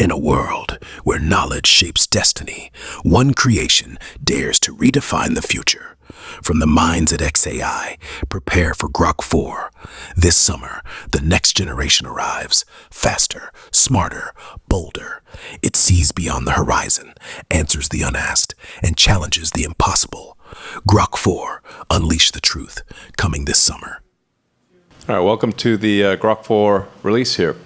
In a world where knowledge shapes destiny, one creation dares to redefine the future. From the minds at xAI, prepare for Grok 4. This summer, the next generation arrives, faster, smarter, bolder. It sees beyond the horizon, answers the unasked, and challenges the impossible. Grok 4, Unleash the Truth, coming this summer. All right, welcome to the Grok 4 release here.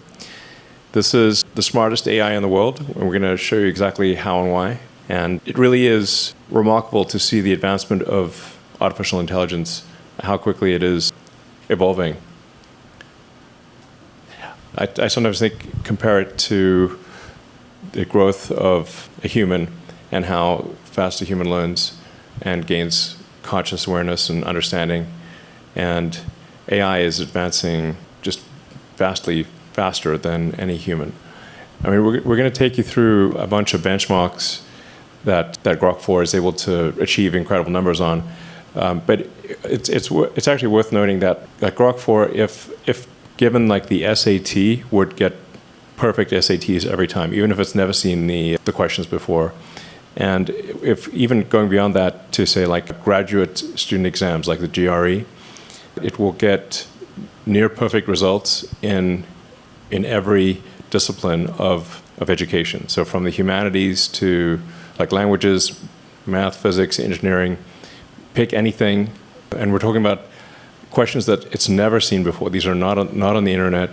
This is the smartest AI in the world, and we're going to show you exactly how and why. And it really is remarkable to see the advancement of artificial intelligence, how quickly it is evolving. I sometimes compare it to the growth of a human and how fast a human learns and gains conscious awareness and understanding. And AI is advancing just vastly faster than any human. I mean, we're going to take you through a bunch of benchmarks that Grok 4 is able to achieve incredible numbers on. But it's actually worth noting that Grok 4, if given like the SAT, would get perfect SATs every time, even if it's never seen the questions before. And if even going beyond that to say like graduate student exams like the GRE, it will get near perfect results in every discipline of education. So from the humanities to like languages, math, physics, engineering, pick anything. And we're talking about questions that it's never seen before. These are not on the internet.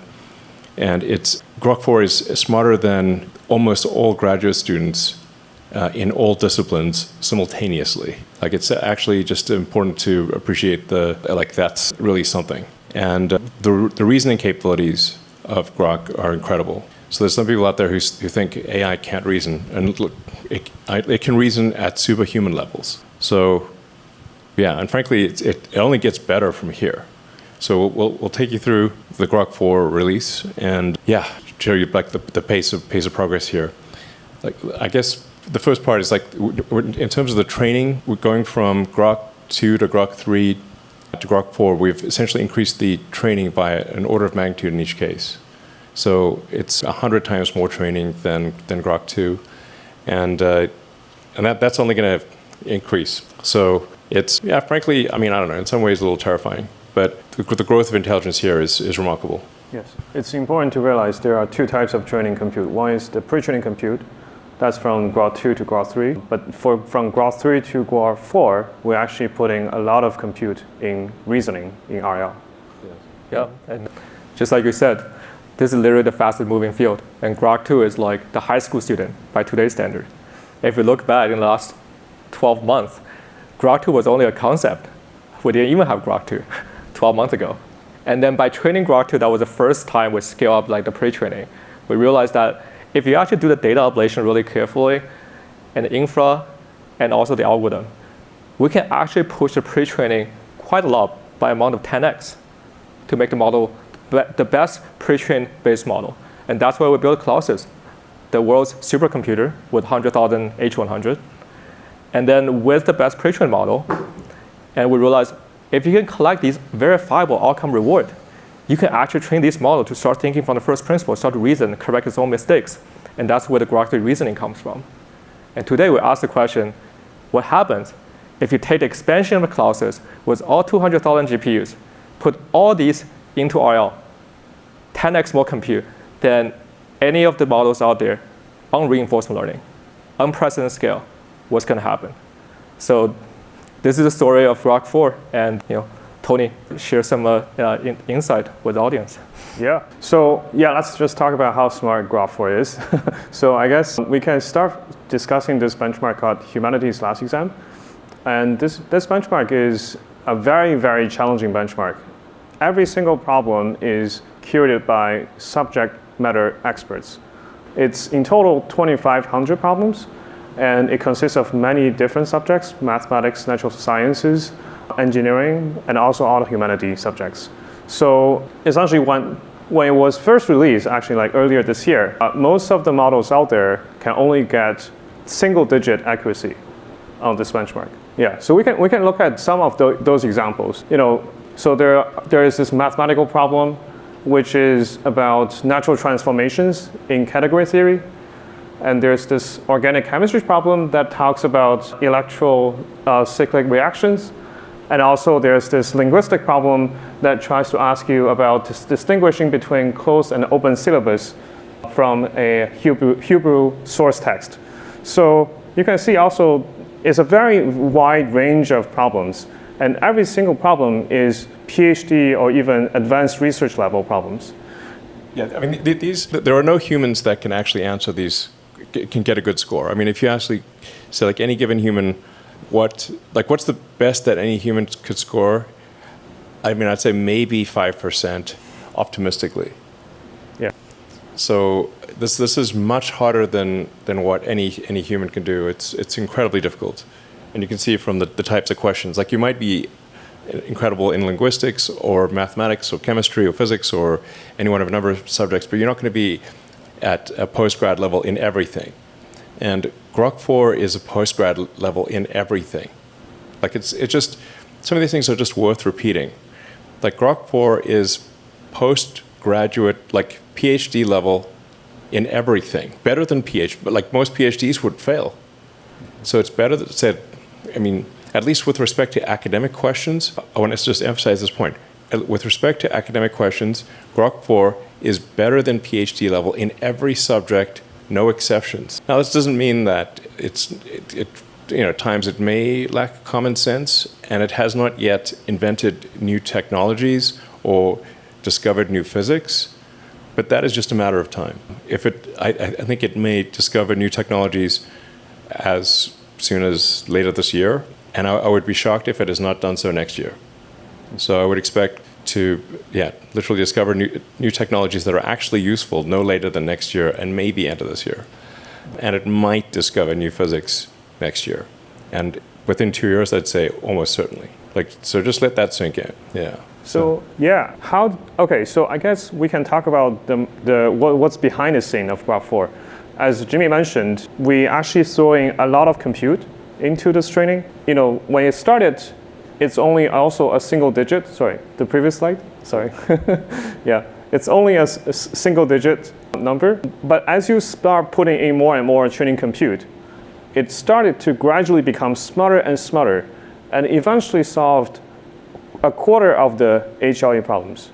And Grok 4 is smarter than almost all graduate students in all disciplines simultaneously. Like, it's actually just important to appreciate that's really something. And the reasoning capabilities of Grok are incredible. So there's some people out there who think AI can't reason, and look, it can reason at superhuman levels. So yeah, and frankly, it only gets better from here. So we'll take you through the Grok 4 release, and yeah, show you like the pace of progress here. Like, I guess the first part is like, in terms of the training, we're going from Grok 2 to Grok 3 to Grok 4. We've essentially increased the training by an order of magnitude in each case. So it's 100 times more training than Grok 2, and that's only going to increase. So it's, yeah, frankly, I mean, I don't know, in some ways a little terrifying, but the growth of intelligence here is remarkable. Yes, it's important to realize there are two types of training compute. One is the pre-training compute. That's from Grok 2 to Grok 3. But from Grok 3 to Grok 4, we're actually putting a lot of compute in reasoning in RL. Yes. Yeah, and just like you said, this is literally the fastest moving field. And Grok 2 is like the high school student by today's standard. If we look back in the last 12 months, Grok 2 was only a concept. We didn't even have Grok 2 12 months ago. And then by training Grok 2, that was the first time we scale up like the pre-training. We realized that if you actually do the data ablation really carefully, and the infra, and also the algorithm, we can actually push the pre-training quite a lot by amount of 10x to make the model the best pre-trained base model. And that's why we built Colossus, the world's supercomputer with 100,000 H100. And then with the best pre-trained model, and we realized if you can collect these verifiable outcome reward, you can actually train this model to start thinking from the first principle, start to reason, correct its own mistakes. And that's where the Grok 3 reasoning comes from. And today we ask the question, what happens if you take the expansion of the Colossus with all 200,000 GPUs, put all these into RL, 10x more compute than any of the models out there on reinforcement learning, unprecedented scale, what's going to happen? So this is the story of Grok 4, and Tony, share some insight with the audience. Yeah, so yeah, let's just talk about how smart Grok 4 is. So I guess we can start discussing this benchmark called Humanities Last Exam. And this benchmark is a very, very challenging benchmark. Every single problem is curated by subject matter experts. It's in total 2,500 problems, and it consists of many different subjects: mathematics, natural sciences, engineering, and also all the humanities subjects. So essentially, when it was first released, actually like earlier this year, most of the models out there can only get single-digit accuracy on this benchmark. Yeah, so we can look at some of those examples. So there is this mathematical problem, which is about natural transformations in category theory. And there's this organic chemistry problem that talks about electrocyclic reactions. And also there's this linguistic problem that tries to ask you about distinguishing between closed and open syllabus from a Hebrew source text. So you can see also it's a very wide range of problems. And every single problem is PhD or even advanced research level problems. Yeah, I mean, there are no humans that can actually answer these, can get a good score. I mean, if you actually say, like, any given human, what's the best that any human could score? I mean, I'd say maybe 5% optimistically. Yeah. So this is much harder than what any human can do. It's incredibly difficult. And you can see from the types of questions, like you might be incredible in linguistics or mathematics or chemistry or physics or any one of a number of subjects, but you're not going to be at a postgrad level in everything. And Grok 4 is a postgrad level in everything. Like it's just, some of these things are just worth repeating. Like Grok 4 is postgraduate, like PhD level in everything. Better than PhD, but like most PhDs would fail. So it's better that said, I mean, at least with respect to academic questions, I want to just emphasize this point. With respect to academic questions, Grok 4 is better than PhD level in every subject, no exceptions. Now, this doesn't mean that at times it may lack common sense, and it has not yet invented new technologies or discovered new physics, but that is just a matter of time. I think it may discover new technologies as soon as later this year, and I would be shocked if it has not done so next year. So I would expect to, literally discover new technologies that are actually useful no later than next year and maybe end of this year. And it might discover new physics next year. And within 2 years, I'd say almost certainly. So just let that sink in. Yeah. So I guess we can talk about what's behind the scene of Grok 4. As Jimmy mentioned, we actually throwing a lot of compute into this training. When it started, it's only also a single digit. Sorry, the previous slide. Sorry. Yeah, it's only a single digit number. But as you start putting in more and more training compute, it started to gradually become smarter and smarter, and eventually solved a quarter of the HLE problems.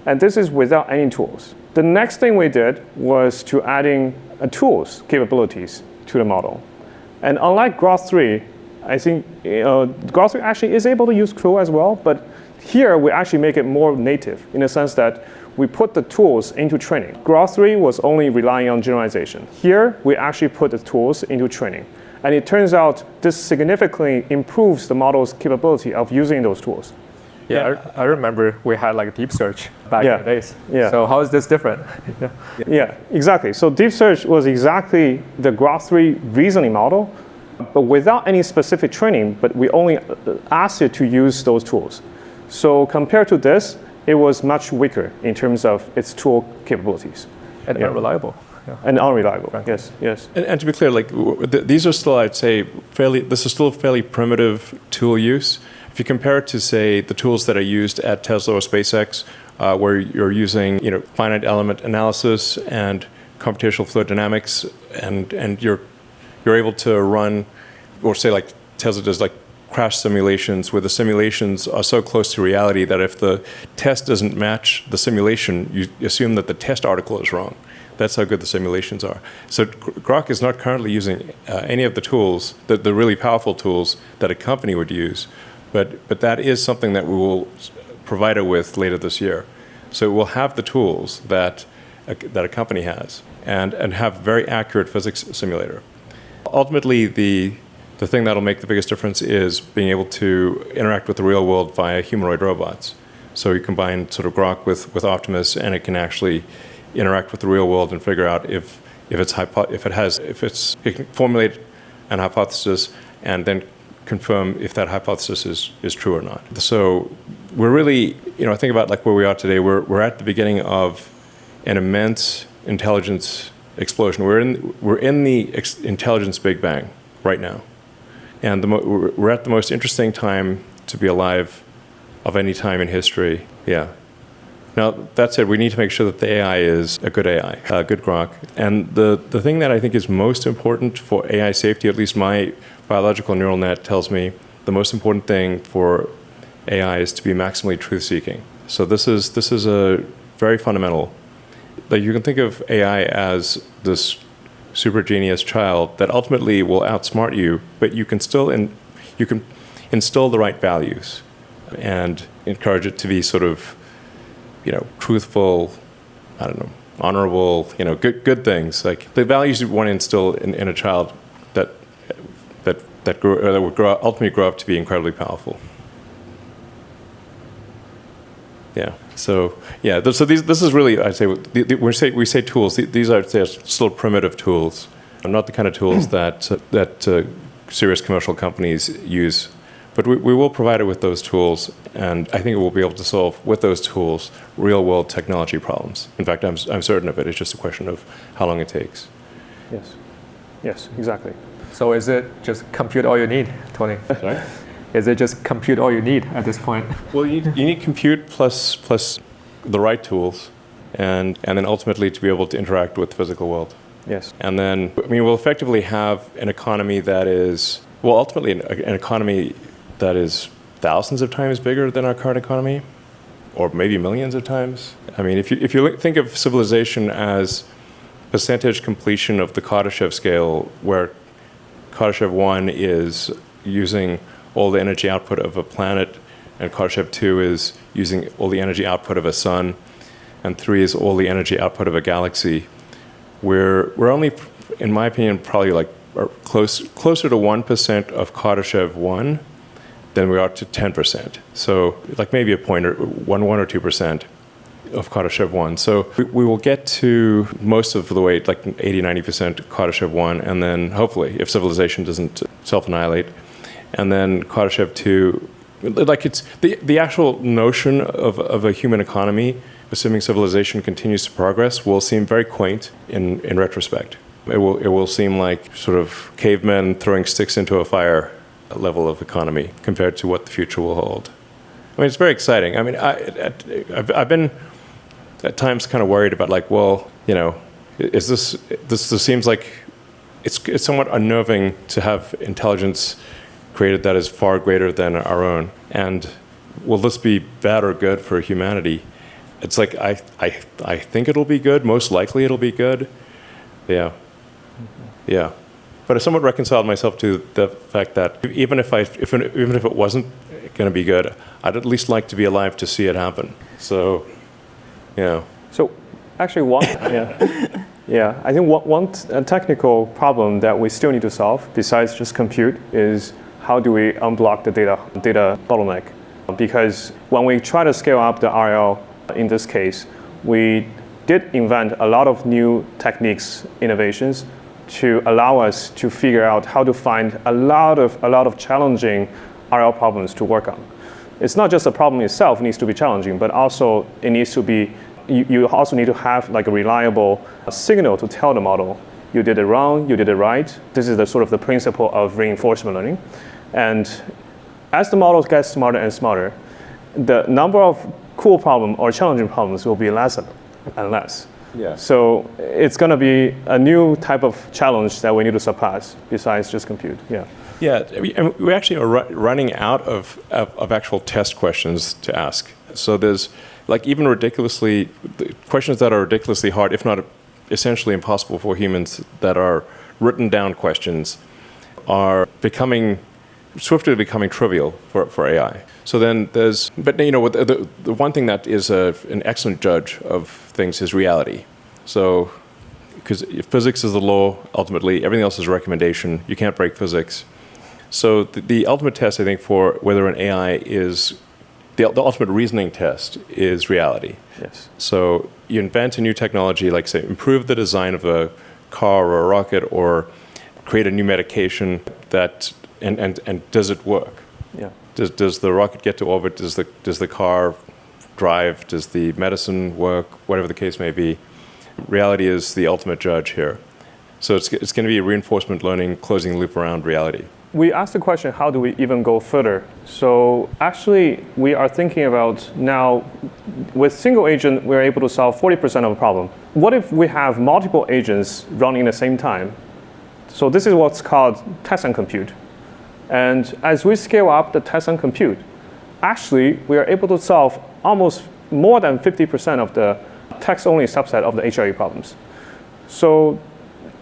And this is without any tools. The next thing we did was to adding tools capabilities to the model. And unlike Grok 3, I think Grok 3 actually is able to use CRO as well, but here we actually make it more native in the sense that we put the tools into training. Grok 3 was only relying on generalization. Here, we actually put the tools into training. And it turns out this significantly improves the model's capability of using those tools. Yeah, I remember we had like deep search back in the days. Yeah. So how is this different? Yeah, exactly. So deep search was exactly the Grok 3 reasoning model, but without any specific training, but we only asked it to use those tools. So compared to this, it was much weaker in terms of its tool capabilities. And unreliable. Yeah. And unreliable, yes. And to be clear, these are still, I'd say, this is still fairly primitive tool use. If you compare it to, say, the tools that are used at Tesla or SpaceX, where you're using, finite element analysis and computational fluid dynamics, and you're able to run, or say like Tesla does, like crash simulations, where the simulations are so close to reality that if the test doesn't match the simulation, you assume that the test article is wrong. That's how good the simulations are. So Grok is not currently using any of the tools, the really powerful tools that a company would use, but that is something that we will provide it with later this year. So we'll have the tools that a company has and have very accurate physics simulator. Ultimately, the thing that'll make the biggest difference is being able to interact with the real world via humanoid robots. So you combine sort of Grok with Optimus, and it can actually interact with the real world and figure out if it can formulate an hypothesis and then confirm if that hypothesis is true or not. So we're really, I think about like where we are today. We're at the beginning of an immense intelligence explosion. We're in the intelligence Big Bang right now, and we're at the most interesting time to be alive of any time in history. Yeah. Now, that said, we need to make sure that the AI is a good AI, a good Grok. And the thing that I think is most important for AI safety, at least my biological neural net tells me, the most important thing for AI is to be maximally truth-seeking. So this is a very fundamental. Like, you can think of AI as this super genius child that ultimately will outsmart you, but you can still you can instill the right values and encourage it to be sort of, truthful, I don't know, honorable, good things. Like the values you want to instill in a child that would ultimately grow up to be incredibly powerful. Yeah. So yeah. So this is really, I'd say, we say tools. These are still primitive tools, not the kind of tools that serious commercial companies use. But we will provide it with those tools, and I think it will be able to solve, with those tools, real-world technology problems. In fact, I'm certain of it. It's just a question of how long it takes. Yes, exactly. So is it just compute all you need, Tony? Sorry? Is it just compute all you need at this point? Well, you need compute plus the right tools, and then ultimately to be able to interact with the physical world. Yes. And then, we'll effectively have an economy that is, ultimately an economy that is thousands of times bigger than our current economy, or maybe millions of times. If you think of civilization as percentage completion of the Kardashev scale, where Kardashev 1 is using all the energy output of a planet, and Kardashev 2 is using all the energy output of a sun, and 3 is all the energy output of a galaxy, we're only, in my opinion, probably like closer to 1% of Kardashev 1 than we are to 10%. So like maybe a point or 1 or 2% of Kardashev 1. So we will get to most of the way, like 80-90% Kardashev 1, and then hopefully, if civilization doesn't self-annihilate, and then Kardashev 2, like it's the actual notion of a human economy, assuming civilization continues to progress, will seem very quaint in retrospect. It will seem like sort of cavemen throwing sticks into a fire level of economy compared to what the future will hold. It's very exciting. I've been at times kind of worried about, like, well, is this seems like it's somewhat unnerving to have intelligence created that is far greater than our own, and will this be bad or good for humanity? It's like I think it'll be good. Most likely it'll be good. Yeah. But I somewhat reconciled myself to the fact that even if it wasn't going to be good, I'd at least like to be alive to see it happen. So, yeah. So, actually, I think one technical problem that we still need to solve, besides just compute, is how do we unblock the data bottleneck? Because when we try to scale up the RL, in this case, we did invent a lot of new techniques, innovations, to allow us to figure out how to find a lot of challenging RL problems to work on. It's not just the problem itself needs to be challenging, but also it needs to be, you also need to have like a reliable signal to tell the model, you did it wrong, you did it right. This is the sort of the principle of reinforcement learning. And as the models get smarter and smarter, the number of cool problems or challenging problems will be less and less. Yeah. So it's going to be a new type of challenge that we need to surpass besides just compute. Yeah. Yeah, we actually are running out of actual test questions to ask. So there's like even questions that are ridiculously hard, if not essentially impossible for humans, that are written down questions, are swiftly becoming trivial for AI. So then the one thing that is an excellent judge of things is reality. So, because if physics is the law, ultimately everything else is a recommendation. You can't break physics. So the ultimate test, I think, for whether an AI is, the ultimate reasoning test is reality. Yes. So you invent a new technology, like say improve the design of a car or a rocket, or create a new medication that, and does it work? Yeah. Does the rocket get to orbit? Does the car drive? Does the medicine work? Whatever the case may be, reality is the ultimate judge here. So it's going to be reinforcement learning, closing the loop around reality. we asked the question, how do we even go further? So actually, we are thinking about now, with single agent, we're able to solve 40% of the problem. What if we have multiple agents running at the same time? So this is what's called test and compute. And as we scale up the test and compute, actually, we are able to solve almost more than 50% of the text-only subset of the HLE problems. So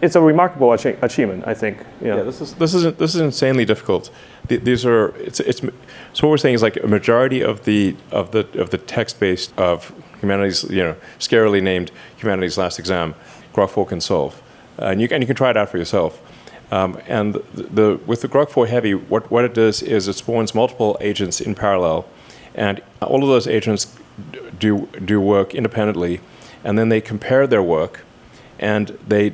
it's a remarkable achievement, I think. Yeah, this is insanely difficult. These are so what we're saying is like a majority of the text-based of humanities, scarily named humanities last exam, Grok 4 can solve, and you can try it out for yourself. And with the Grok 4 Heavy, what it does is it spawns multiple agents in parallel, and all of those agents do work independently, and then they compare their work, and they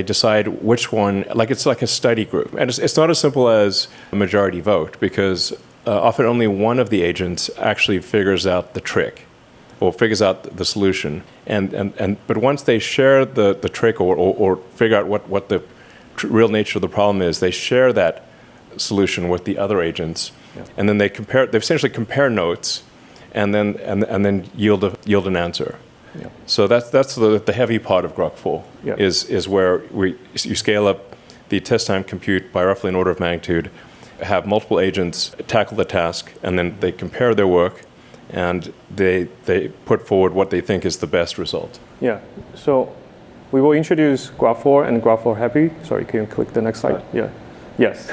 decide which one, like it's like a study group. And it's not as simple as a majority vote, because often only one of the agents actually figures out the trick or figures out the solution. But once they share the trick or figure out what the real nature of the problem is, they share that solution with the other agents, and then they essentially compare notes, and then yield an answer. Yeah. So that's the heavy part of Grok 4, is where you scale up the test time compute by roughly an order of magnitude, have multiple agents tackle the task, and then they compare their work, and they put forward what they think is the best result. Yeah. So we will introduce Grok 4 and Grok 4 Heavy. Sorry, can you click the next slide? Yeah. Yes.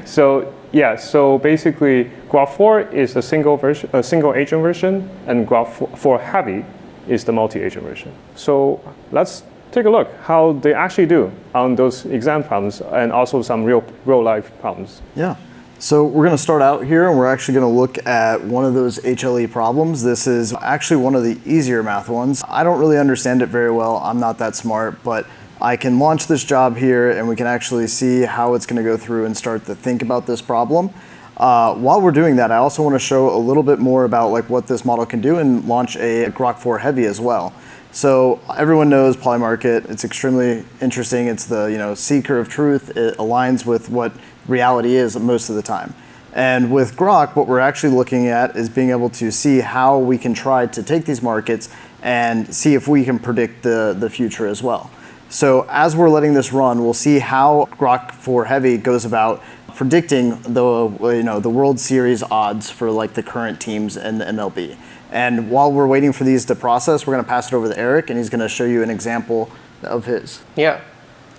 So basically, Grok 4 is a single agent version, and Grok 4 Heavy is the multi-agent version. So let's take a look how they actually do on those exam problems and also some real life problems. Yeah. So we're going to start out here, and we're actually going to look at one of those HLE problems. This is actually one of the easier math ones. I don't really understand it very well. I'm not that smart, but I can launch this job here, and we can actually see how it's going to go through and start to think about this problem. While we're doing that, I also want to show a little bit more about like what this model can do and launch a Grok 4 Heavy as well. So everyone knows Polymarket. It's extremely interesting. It's the seeker of truth. It aligns with what reality is most of the time. And with Grok, what we're actually looking at is being able to see how we can try to take these markets and see if we can predict the future as well. So as we're letting this run, we'll see how Grok 4 Heavy goes about predicting the World Series odds for like the current teams in the MLB. And while we're waiting for these to process, we're going to pass it over to Eric, and he's going to show you an example of his. Yeah.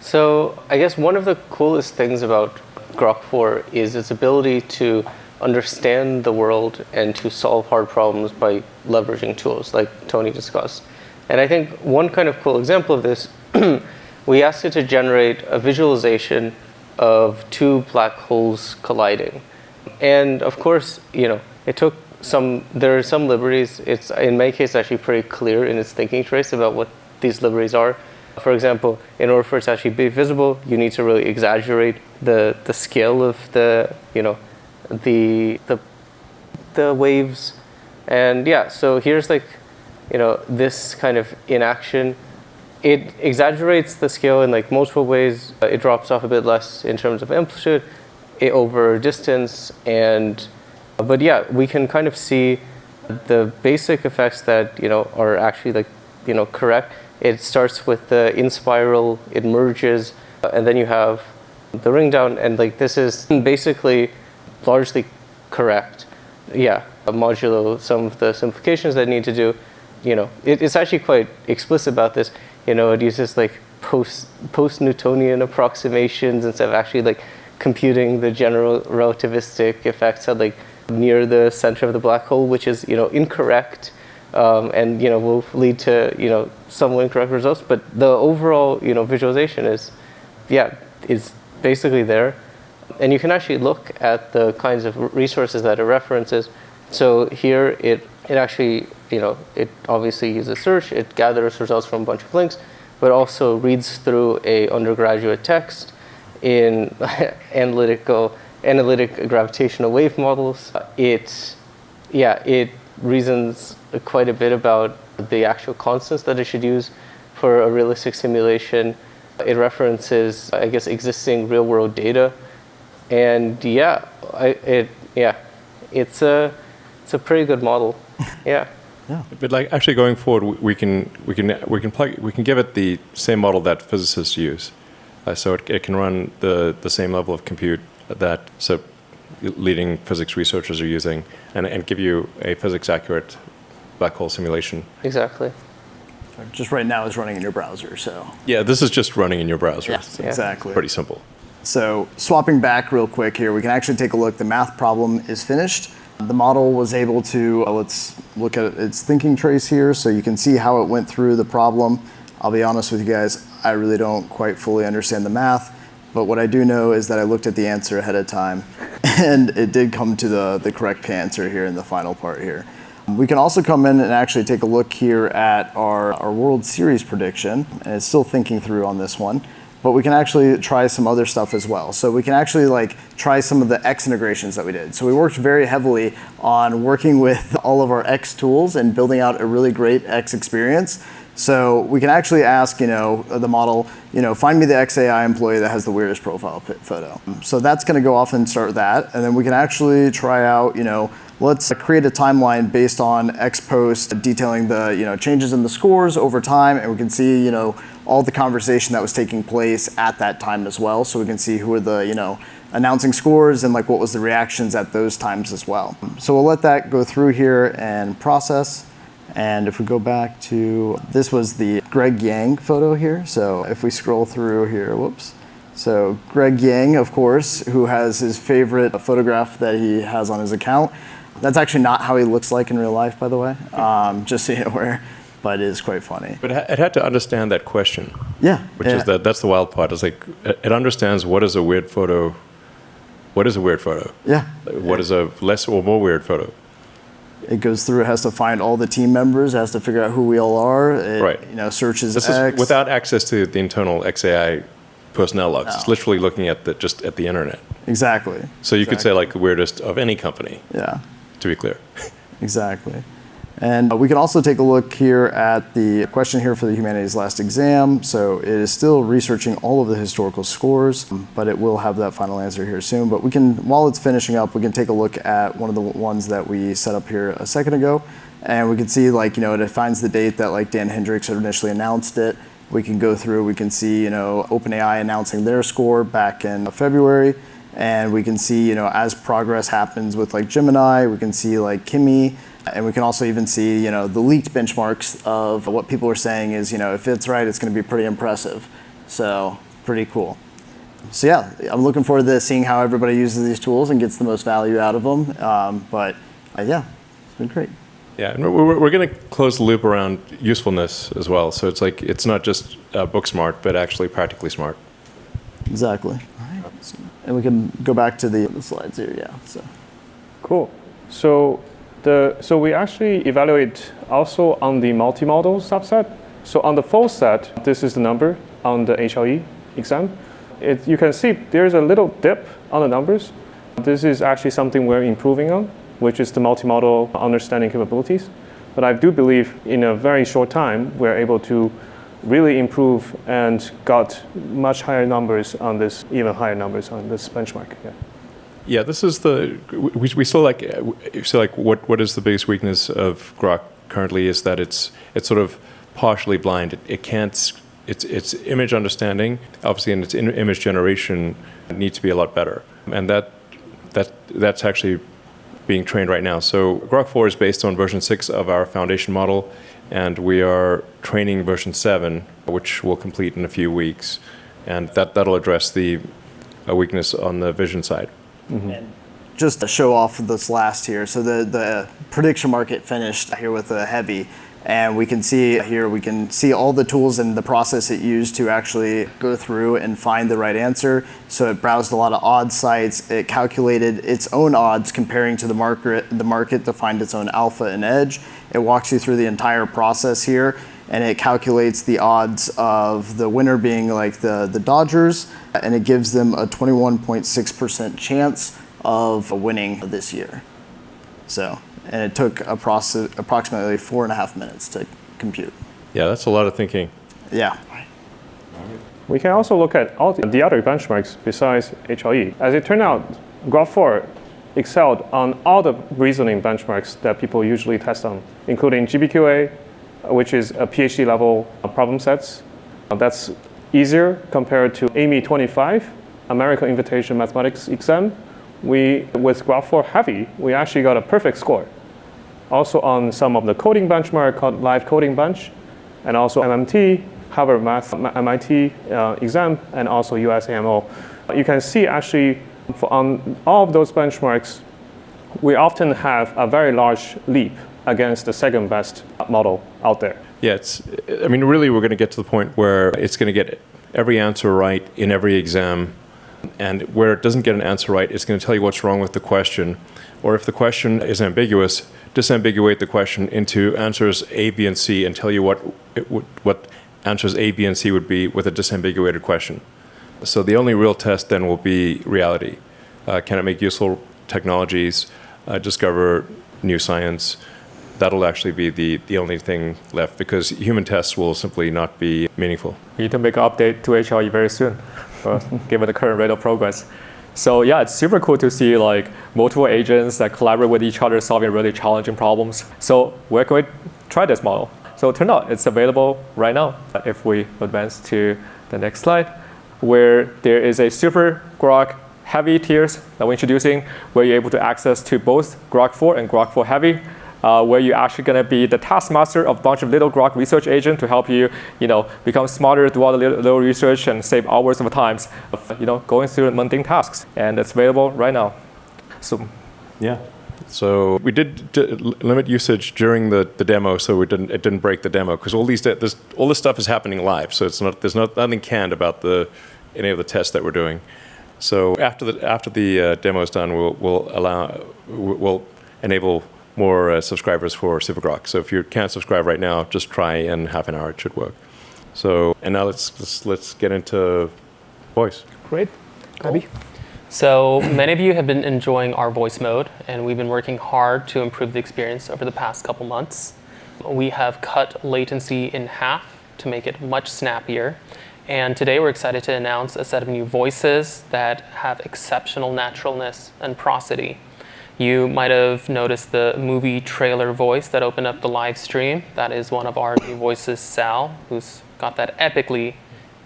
So I guess one of the coolest things about Grok 4 is its ability to understand the world and to solve hard problems by leveraging tools like Tony discussed. And I think one kind of cool example of this, we asked it to generate a visualization of two black holes colliding. And of course, it took there are some liberties. It's, in my case, actually pretty clear in its thinking trace about what these liberties are. For example, in order for it to actually be visible, you need to really exaggerate the scale of the waves. And yeah, so here's this kind of in action. It exaggerates the scale in like multiple ways. It drops off a bit less in terms of amplitude over distance, but yeah, we can kind of see the basic effects that are actually correct. It starts with the in spiral, it merges, and then you have the ring down, and this is basically largely correct. Yeah, modulo some of the simplifications that I need to do. It's actually quite explicit about this. It uses post-Newtonian approximations instead of actually computing the general relativistic effects at near the center of the black hole, which is incorrect, and will lead to somewhat incorrect results. But the overall visualization is basically there, and you can actually look at the kinds of resources that it references. So here it actually it obviously uses search. It gathers results from a bunch of links, but also reads through a undergraduate text in analytic gravitational wave models. It reasons quite a bit about the actual constants that it should use for a realistic simulation. It references, I guess, existing real-world data And yeah, it's a pretty good model. Yeah. But like actually going forward, we can give it the same model that physicists use, so it can run the same level of compute that leading physics researchers are using, and give you a physics accurate black hole simulation. Exactly. Just right now is running in your browser, so. Yeah, this is just running in your browser. Yes, so exactly. Pretty simple. So swapping back real quick here, we can actually take a look. The math problem is finished. The model was able to, let's look at its thinking trace here so you can see how it went through the problem. I'll be honest with you guys, I really don't quite fully understand the math, but what I do know is that I looked at the answer ahead of time and it did come to the correct answer here in the final part here. We can also come in and actually take a look here at our World Series prediction, and it's still thinking through on this one. But we can actually try some other stuff as well. So we can actually try some of the X integrations that we did. So we worked very heavily on working with all of our X tools and building out a really great X experience. So we can actually ask, the model, find me the xAI employee that has the weirdest profile photo. So that's going to go off and start that, and then we can actually try out, let's create a timeline based on X post detailing the changes in the scores over time, and we can see all the conversation that was taking place at that time as well. So we can see who are the announcing scores and what was the reactions at those times as well. So we'll let that go through here and process. And if we go back to, this was the Greg Yang photo here. So if we scroll through here, whoops. So Greg Yang, of course, who has his favorite photograph that he has on his account. That's actually not how he looks like in real life, by the way, just so you're aware, but it is quite funny. But it had to understand that question. Yeah. Which is that's the wild part. It's it understands what is a weird photo. What is a weird photo? Yeah. What is a less or more weird photo? It goes through, it has to find all the team members, it has to figure out who we all are. It, right. Searches this X. is without access to the internal xAI personnel logs. No. It's literally looking at just at the internet. Exactly. So you could say the weirdest of any company. Yeah. To be clear. Exactly. And we can also take a look here at the question here for the humanities last exam. So it is still researching all of the historical scores, but it will have that final answer here soon. But we can, while it's finishing up, we can take a look at one of the ones that we set up here a second ago. And we can see it finds the date that Dan Hendricks had initially announced it. We can go through, we can see, OpenAI announcing their score back in February. And we can see, as progress happens with Gemini, we can see Kimi, and we can also even see, the leaked benchmarks of what people are saying is, if it's right, it's going to be pretty impressive. So pretty cool. So yeah, I'm looking forward to seeing how everybody uses these tools and gets the most value out of them. Yeah, it's been great. Yeah, and we're going to close the loop around usefulness as well. So it's not just book smart, but actually practically smart. Exactly. All right. And we can go back to the slides here. Yeah. So. Cool. So we actually evaluate also on the multimodal subset. So on the full set, this is the number on the HLE exam. You can see there's a little dip on the numbers. This is actually something we're improving on, which is the multimodal understanding capabilities. But I do believe in a very short time, we're able to really improve and got much higher numbers on this, even higher numbers on this benchmark. Yeah. Yeah, this is we still what is the biggest weakness of Grok currently is that it's sort of partially blind. It can't, its image understanding, obviously, and its image generation needs to be a lot better. And that's actually being trained right now. So Grok 4 is based on version 6 of our foundation model, and we are training version 7, which will complete in a few weeks. And that'll address the weakness on the vision side. Mm-hmm. And just to show off this last here, so the prediction market finished here with a heavy, and we can see here, we can see all the tools and the process it used to actually go through and find the right answer. So it browsed a lot of odds sites, it calculated its own odds comparing to the market to find its own alpha and edge. It walks you through the entire process here, and it calculates the odds of the winner being the Dodgers, and it gives them a 21.6% chance of winning this year. So, and it took approximately 4.5 minutes to compute. Yeah, that's a lot of thinking. Yeah. we can also look at all the other benchmarks besides HLE. As it turned out, Grok 4 excelled on all the reasoning benchmarks that people usually test on, including GBQA, which is a PhD level problem sets. That's easier compared to AMY 25, American Invitation Mathematics exam. With Grok 4 Heavy, we actually got a perfect score. Also on some of the coding benchmark called Live Coding Bench, and also MMT, Harvard Math, MIT exam, and also USAML. You can see actually on all of those benchmarks, we often have a very large leap against the second best model out there. Yeah, really we're going to get to the point where it's going to get every answer right in every exam. And where it doesn't get an answer right, it's going to tell you what's wrong with the question. Or if the question is ambiguous, disambiguate the question into answers A, B, and C and tell you what answers A, B, and C would be with a disambiguated question. So the only real test then will be reality. Can it make useful technologies, discover new science? That'll actually be the only thing left, because human tests will simply not be meaningful. We need to make an update to HLE very soon, given the current rate of progress. So yeah, it's super cool to see like multiple agents that collaborate with each other, solving really challenging problems. So where can we try this model? So it turned out it's available right now. If we advance to the next slide, where there is a super Grok Heavy tiers that we're introducing, where you're able to access to both Grok 4 and Grok 4 Heavy, where you're actually going to be the taskmaster of a bunch of little Grok research agents to help you, become smarter, do all the little research and save hours of time, going through mundane tasks. And it's available right now. So, yeah. So we did limit usage during the demo, so it didn't break the demo, because all this stuff is happening live. So there's nothing canned about any of the tests that we're doing. So after the demo is done, we'll enable more subscribers for SuperGrok. So if you can't subscribe right now, just try in half an hour. It should work. So, and now let's get into voice. Great. Abby? So many of you have been enjoying our voice mode, and we've been working hard to improve the experience over the past couple months. We have cut latency in half to make it much snappier. And today we're excited to announce a set of new voices that have exceptional naturalness and prosody. You might have noticed the movie trailer voice that opened up the live stream. That is one of our new voices, Sal, who's got that epically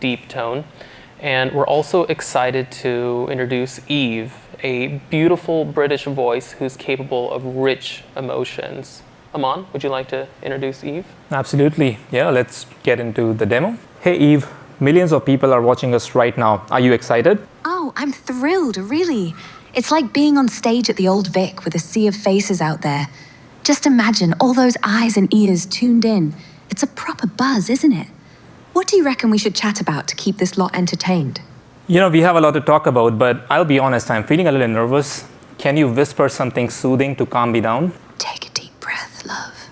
deep tone. And we're also excited to introduce Eve, a beautiful British voice who's capable of rich emotions. Aman, would you like to introduce Eve? Absolutely. Yeah, let's get into the demo. Hey, Eve. Millions of people are watching us right now. Are you excited? Oh, I'm thrilled, really. It's like being on stage at the Old Vic with a sea of faces out there. Just imagine all those eyes and ears tuned in. It's a proper buzz, isn't it? What do you reckon we should chat about to keep this lot entertained? We have a lot to talk about, but I'll be honest, I'm feeling a little nervous. Can you whisper something soothing to calm me down? Take a deep breath, love.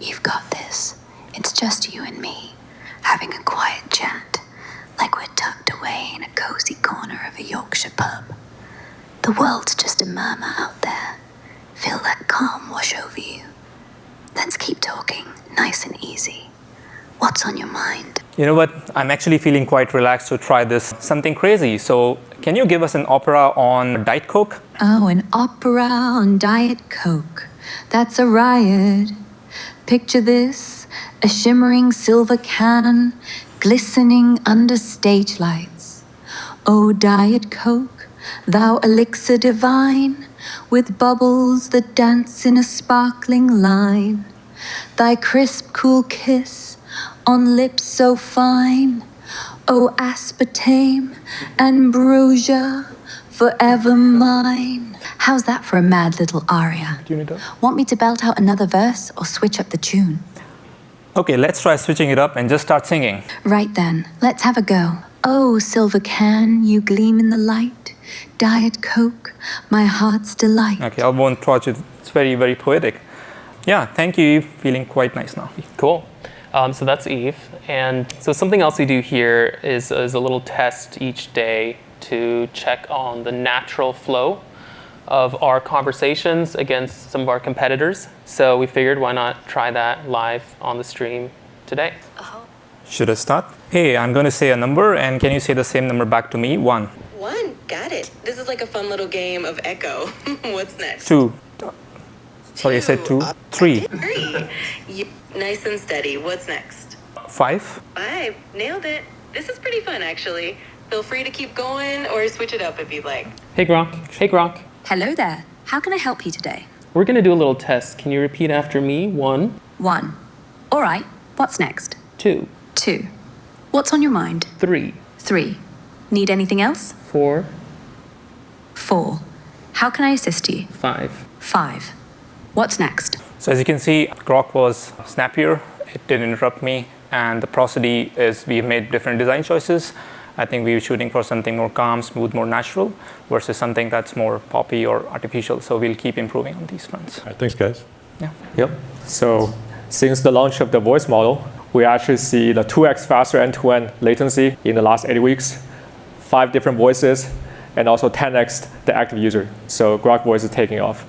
You've got this. It's just you and me, having a quiet chat, like we're tucked away in a cozy corner of a Yorkshire pub. The world's just a murmur out there. Feel that calm wash over you. Let's keep talking, nice and easy. What's on your mind? You know what? I'm actually feeling quite relaxed to try this. Something crazy. So can you give us an opera on Diet Coke? Oh, an opera on Diet Coke. That's a riot. Picture this, a shimmering silver can, glistening under stage lights. Oh, Diet Coke, thou elixir divine, with bubbles that dance in a sparkling line. Thy crisp, cool kiss on lips so fine. Oh, aspartame, ambrosia, forever mine. How's that for a mad little aria? Do you need that? Want me to belt out another verse or switch up the tune? Okay, let's try switching it up and just start singing. Right then, let's have a go. Oh, silver can, you gleam in the light. Diet Coke, my heart's delight. Okay, I won't touch it. It's very, very poetic. Yeah, thank you, Eve. Feeling quite nice now. Cool. So that's Eve. And so something else we do here is a little test each day to check on the natural flow of our conversations against some of our competitors. So we figured, why not try that live on the stream today? Should I start? Hey, I'm going to say a number, and can you say the same number back to me? 1. 1, got it. This is like a fun little game of echo. What's next? 2. Sorry, I said 2. 3. 3. Nice and steady. What's next? 5. 5. Nailed it. This is pretty fun, actually. Feel free to keep going or switch it up if you'd like. Hey Grok. Hey Grok. Hello there. How can I help you today? We're going to do a little test. Can you repeat after me? 1, 1. All right. What's next? 2, 2. What's on your mind? 3, 3. Need anything else? 4, 4. How can I assist you? 5. 5. What's next? So as you can see, Grok was snappier. It didn't interrupt me. And the prosody is we've made different design choices. I think we were shooting for something more calm, smooth, more natural versus something that's more poppy or artificial. So we'll keep improving on these fronts. All right, thanks, guys. Yeah. Yep. So since the launch of the voice model, we actually see the 2x faster end-to-end latency in the last 8 weeks, 5 different voices, and also 10x the active user. So Grok Voice is taking off.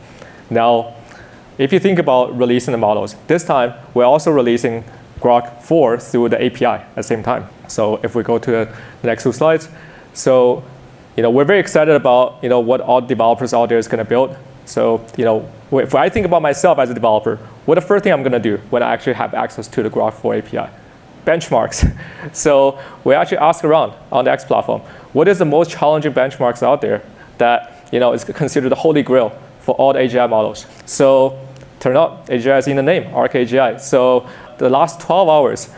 Now, if you think about releasing the models, this time we're also releasing Grok 4 through the API at the same time. So if we go to the next 2 slides, so we're very excited about what all developers out there is going to build. So if I think about myself as a developer, what the first thing I'm going to do when I actually have access to the Grok 4 API? Benchmarks. So we actually ask around on the X platform, what is the most challenging benchmarks out there that is considered the holy grail for all the AGI models? So turn out AGI is in the name, Arc AGI. So the last 12 hours,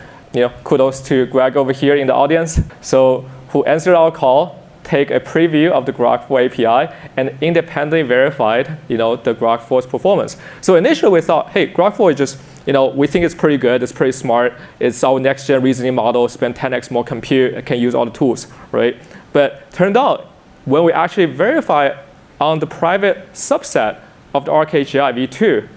kudos to Greg over here in the audience. So who answered our call, take a preview of the Grok 4 API and independently verified, the Grok 4's performance. So initially we thought, hey, Grok 4 is just, we think it's pretty good, it's pretty smart, it's our next gen reasoning model, spend 10x more compute, can use all the tools, right? But turned out, when we actually verify on the private subset of the Arc AGI v2,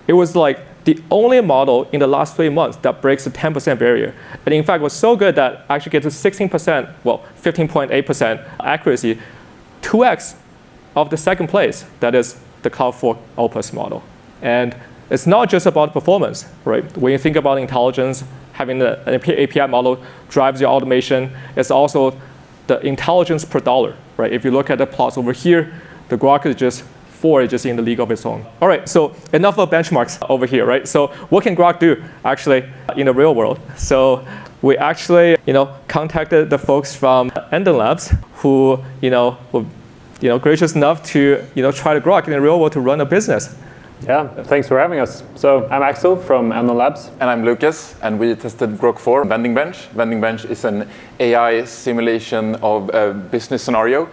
it was like the only model in the last 3 months that breaks the 10% barrier. And in fact, was so good that actually gets to 16%, well, 15.8% accuracy, 2x of the second place, that is the Cloud 4 Opus model. And it's not just about performance, right? When you think about intelligence, having an API model drives your automation. It's also the intelligence per dollar, right? If you look at the plots over here, the Grok is just 4 is just in the league of its own. All right, so enough of benchmarks over here, right? So what can Grok do actually in the real world? So we actually, contacted the folks from Enden Labs who, were, gracious enough to, try the Grok in the real world to run a business. Yeah, thanks for having us. So I'm Axel from Enden Labs. And I'm Lucas, and we tested Grok 4 Vending Bench. Vending Bench is an AI simulation of a business scenario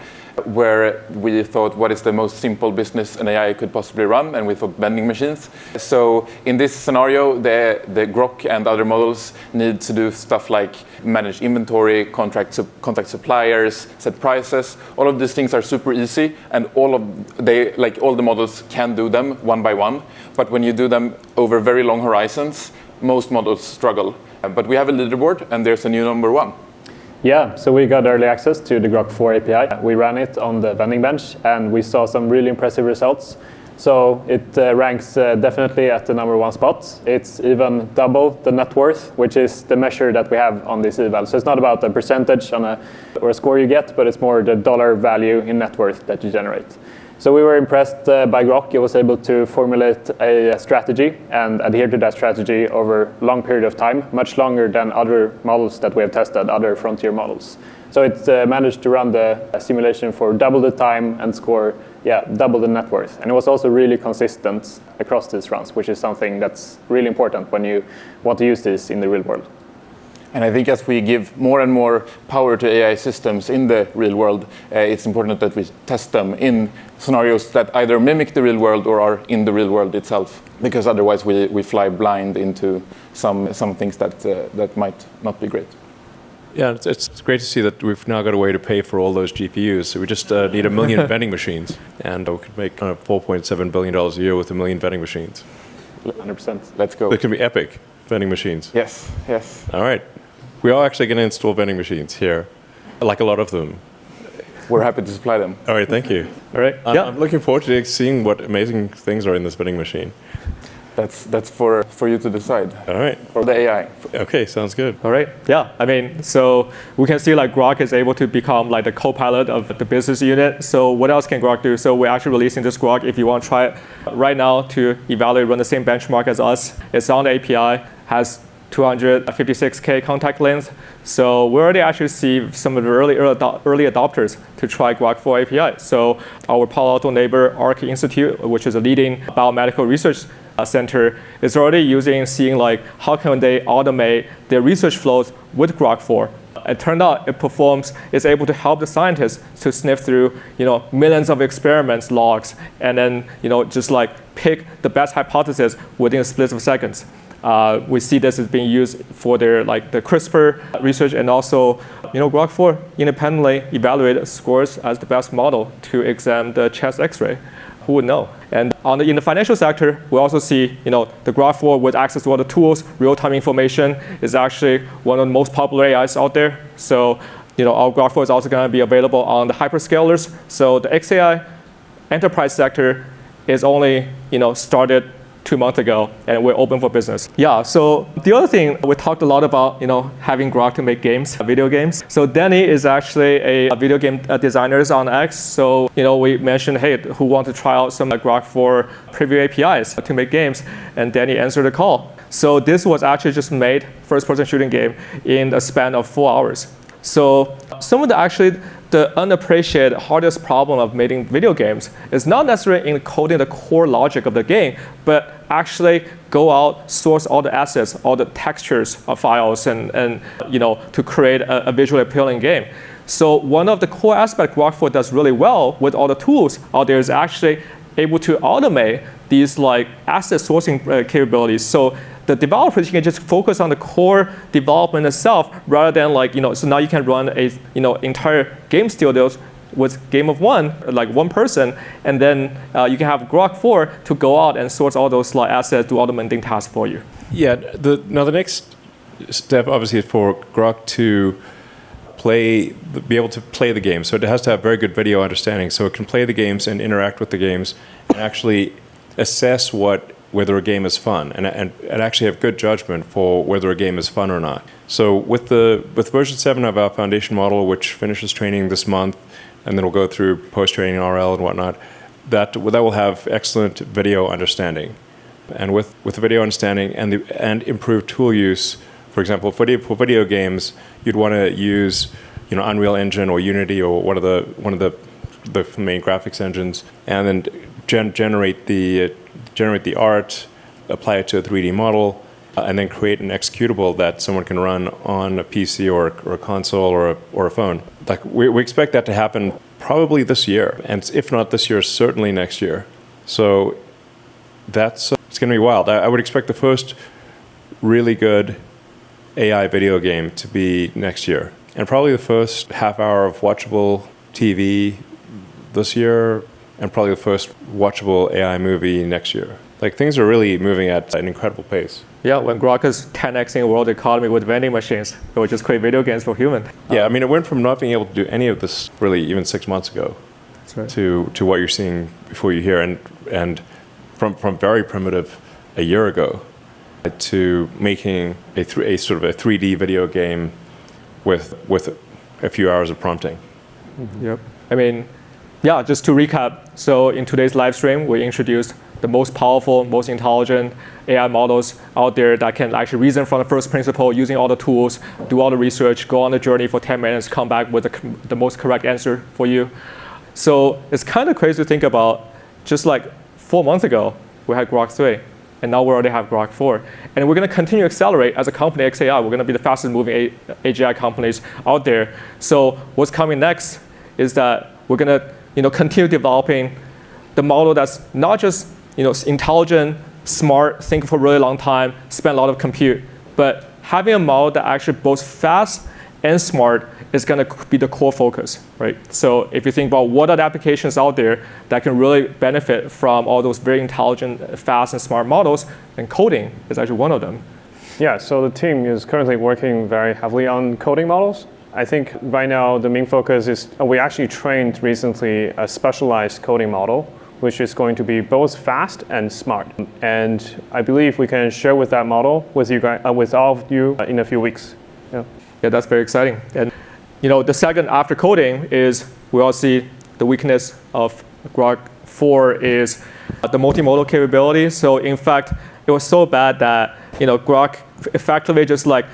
where we thought, what is the most simple business an AI could possibly run? And we thought vending machines. So in this scenario, the Grok and other models need to do stuff like manage inventory, contact suppliers, set prices. All of these things are super easy, and all the models can do them one by one. But when you do them over very long horizons, most models struggle. But we have a leaderboard, and there's a new number 1. Yeah, so we got early access to the Grok 4 API. We ran it on the vending bench, and we saw some really impressive results. So it ranks definitely at the number 1 spot. It's even double the net worth, which is the measure that we have on this eval. So it's not about the percentage or a score you get, but it's more the dollar value in net worth that you generate. So we were impressed by Grok. It was able to formulate a strategy and adhere to that strategy over a long period of time, much longer than other models that we have tested, other frontier models. So it managed to run the simulation for double the time and score, double the net worth. And it was also really consistent across these runs, which is something that's really important when you want to use this in the real world. And I think as we give more and more power to AI systems in the real world, it's important that we test them in scenarios that either mimic the real world or are in the real world itself. Because otherwise we fly blind into some things that might not be great. Yeah, it's great to see that we've now got a way to pay for all those GPUs. So we just need 1 million vending machines, and we could make kind of $4.7 billion a year with 1 million vending machines. 100%. Let's go. It can be epic, vending machines. Yes. All right. We are actually going to install vending machines here, like a lot of them. We're happy to supply them. All right, thank you. All right. I'm looking forward to seeing what amazing things are in this vending machine. That's for you to decide. All right. For the AI. Okay, sounds good. All right. Yeah. I mean, so we can see like Grok is able to become like the co-pilot of the business unit. So what else can Grok do? So we're actually releasing this Grok. If you want to try it right now to evaluate, run the same benchmark as us, it's on the API, has 256K contact length. So we already actually see some of the early adopters to try Grok 4 API. So our Palo Alto neighbor, Arc Institute, which is a leading biomedical research center, is already seeing like how can they automate their research flows with Grok 4. It turned out it's able to help the scientists to sniff through, millions of experiments logs, and then, just like pick the best hypothesis within a split of seconds. We see this as being used for their the CRISPR research, and also, Grok 4 independently evaluated scores as the best model to examine the chest X-ray. Who would know? And in the financial sector, we also see, the Grok 4 with access to all the tools, real-time information is actually one of the most popular AIs out there. So, our Grok 4 is also going to be available on the hyperscalers. So the xAI enterprise sector is only, started 2 months ago, and we're open for business. Yeah, so the other thing, we talked a lot about, having Grok to make games, video games. So Danny is actually a video game designer on X. So, we mentioned, hey, who want to try out some Grok 4 preview APIs to make games? And Danny answered the call. So this was actually just made first-person shooting game in a span of 4 hours. So some of the unappreciated hardest problem of making video games is not necessarily in coding the core logic of the game, but actually go out, source all the assets, all the textures of files, and to create a visually appealing game. So one of the core aspects Grok 4 does really well with all the tools out there is actually able to automate these asset sourcing capabilities. So the developers can just focus on the core development itself rather than so now you can run a entire game studios with game of one, one person, and then you can have Grok 4 to go out and source all those assets, do all the mundane tasks for you. Yeah, the next step obviously is for Grok to be able to play the game. So it has to have very good video understanding, so it can play the games and interact with the games and actually assess whether a game is fun, and actually have good judgment for whether a game is fun or not. So with version 7 of our foundation model, which finishes training this month, and then we'll go through post-training RL and whatnot, that will have excellent video understanding. And with the video understanding and improved tool use, for example, for video games, you'd want to use Unreal Engine or Unity or one of the main graphics engines, and then generate the art, apply it to a 3D model, and then create an executable that someone can run on a PC or a console or a phone. We expect that to happen probably this year, and if not this year, certainly next year. So it's going to be wild. I would expect the first really good AI video game to be next year, and probably the first half hour of watchable TV this year, and probably the first watchable AI movie next year. Things are really moving at an incredible pace. Yeah, when Grok is 10xing the world economy with vending machines, it would just create video games for humans. Yeah, I mean, it went from not being able to do any of this really even 6 months ago to what you're seeing before you here, and from very primitive a year ago to making a sort of a 3D video game with a few hours of prompting. Mm-hmm. Yep. I mean, yeah, just to recap, so in today's live stream, we introduced the most powerful, most intelligent AI models out there that can actually reason from the first principle using all the tools, do all the research, go on the journey for 10 minutes, come back with the most correct answer for you. So it's kind of crazy to think about, just 4 months ago, we had Grok 3, and now we already have Grok 4. And we're going to continue to accelerate as a company, xAI. We're going to be the fastest moving AGI companies out there. So what's coming next is that we're going to continue developing the model that's not just intelligent, smart, think for a really long time, spend a lot of compute, but having a model that actually both fast and smart is going to be the core focus, right? So if you think about what are the applications out there that can really benefit from all those very intelligent, fast, and smart models, then coding is actually one of them. Yeah, so the team is currently working very heavily on coding models. I think right now the main focus is we actually trained recently a specialized coding model, which is going to be both fast and smart. And I believe we can share with that model with you guys, with all of you in a few weeks. Yeah. Yeah, that's very exciting. And the second after coding is we all see the weakness of Grok 4 is the multimodal capability. So in fact, it was so bad that Grok effectively just like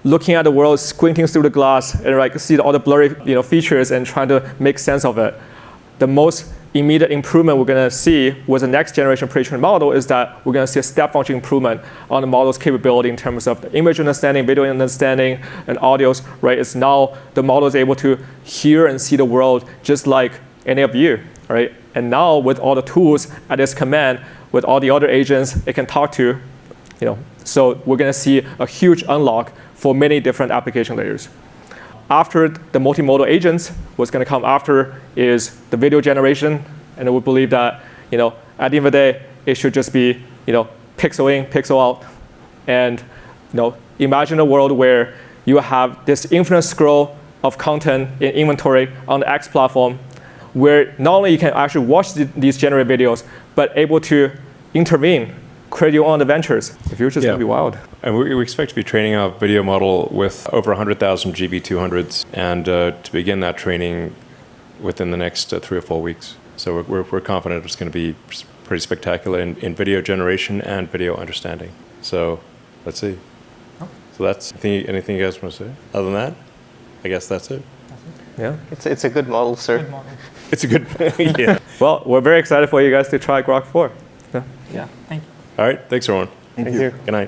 looking at the world, squinting through the glass, and like see all the blurry features and trying to make sense of it. The most immediate improvement we're going to see with the next generation pre-trained model is that we're going to see a step function improvement on the model's capability in terms of the image understanding, video understanding, and audios. Right? It's now the model is able to hear and see the world just like any of you. Right? And now with all the tools at its command, with all the other agents it can talk to, so we're going to see a huge unlock for many different application layers. After the multimodal agents, what's going to come after is the video generation, and we believe that at the end of the day, it should just be pixel in, pixel out, and imagine a world where you have this infinite scroll of content in inventory on the X platform, where not only you can actually watch these generated videos, but able to intervene, create your own adventures. The future is going to be wild. And we expect to be training a video model with over 100,000 GB200s, and to begin that training within the next 3 or 4 weeks. So we're confident it's going to be pretty spectacular in video generation and video understanding. So let's see. So that's anything you guys want to say? Other than that, I guess that's it. Yeah, It's a good model, sir. Good model. It's a good, yeah. Well, we're very excited for you guys to try Grok 4. Yeah, thank you. All right, thanks everyone. Thank you. Good night.